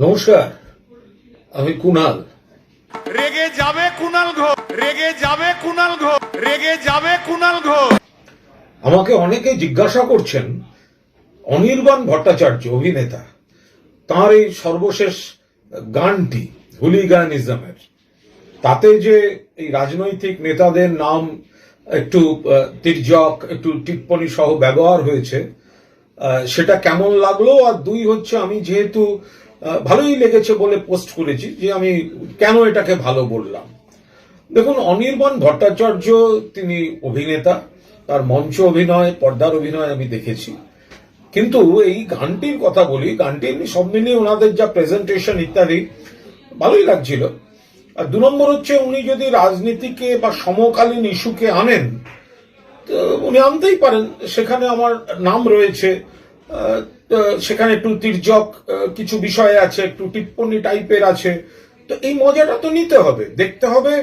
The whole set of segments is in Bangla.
নমস্কার, আমি কুনাল। রেগে যাবে কুনাল ঘোষ, রেগে যাবে কুনাল ঘোষ, রেগে যাবে কুনাল ঘোষ। আমাকে অনেকে জিজ্ঞাসা করছেন অনির্বাণ ভট্টাচার্য অভিনেতা তার এই সর্বশেষ গানটি হুলিগানিজমের, তাতে যে এই রাজনৈতিক নেতাদের নাম একটু তির্যক, একটু টিপ্পণী সহ ব্যবহার হয়েছে, সেটা কেমন লাগলো। আর দুই হচ্ছে, আমি যেহেতু ভালোই লেগেছে বলে পোস্ট করেছি, যে আমি কেন এটাকে ভালো বললাম। দেখুন, অনির্বাণ ভট্টাচার্য তিনি অভিনেতা, তার মঞ্চ অভিনয়, পর্দার অভিনয় আমি দেখেছি। কিন্তু এই গানটির কথা বলি, গানটি সব মিলিয়ে ওনাদের যা প্রেজেন্টেশন ইত্যাদি ভালোই লাগছিল। আর দু নম্বর হচ্ছে, উনি যদি রাজনীতিকে বা সমকালীন ইস্যুকে আনেন, তো উনি আনতেই পারেন, সেখানে আমার নাম রয়েছে, সেখানে একটু তির্যক কিছু বিষয় আছে, একটু টিপ্পনী টাইপের আছে। তো এই মজাটা তো নিতে হবে, দেখতে হবে।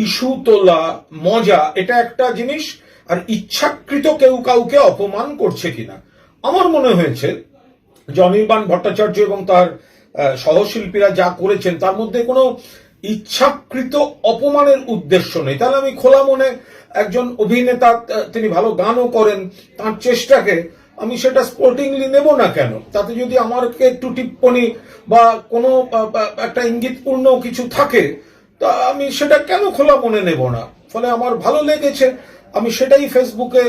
ইস্যু তোলা মজা এটা একটা জিনিস, আর ইচ্ছাকৃত কেউ কাউকে অপমান করছে কিনা। আমার মনে হয়েছে যে অনির্বাণ ভট্টাচার্য এবং তার সহশিল্পীরা যা করেছেন তার মধ্যে কোনো ইচ্ছাকৃত অপমানের উদ্দেশ্য নেই। তাহলে আমি খোলা মনে, একজন অভিনেতা, তিনি ভালো গানও করেন, তার চেষ্টাকে আমি সেটা স্পোর্টিংলি নেব না কেন? তাতে যদি আমাকে একটু টিপ্পনী বা কোনো একটা ইঙ্গিতপূর্ণ কিছু থাকে, তা আমি সেটা কেন খোলা মনে নেব না? ফলে আমার ভালো লেগেছে, আমি সেটাই ফেসবুকে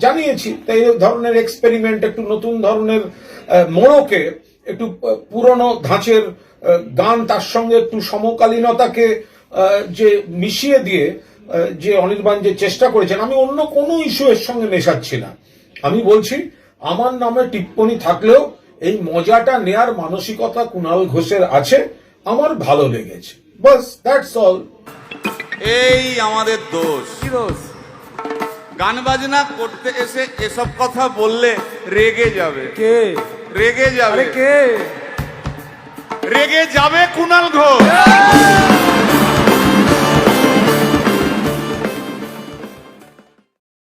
জানিয়েছি। তাই এই ধরনের এক্সপেরিমেন্ট, একটু নতুন ধরনের মোড়কে, একটু পুরনো ধাঁচের গান, তার সঙ্গে একটু সমকালীনতাকে যে মিশিয়ে দিয়ে যে অনির্বাণ যে চেষ্টা করেছেন, আমি অন্য কোনো ইস্যু এর সঙ্গে মেশাচ্ছি না। আমি বলছি, আমার নামে টিপ্পনী থাকলেও এই মজাটা নেয়ার মানসিকতা কুণাল ঘোষের আছে, আমার ভালো লেগেছে, বাস, দ্যাটস অল। এই আমাদের দোষ। কি দোষ? গান বাজনা করতে এসে এসব কথা বললে রেগে যাবে কে? রেগে যাবে কে? রেগে যাবে কুনাল ঘোষ।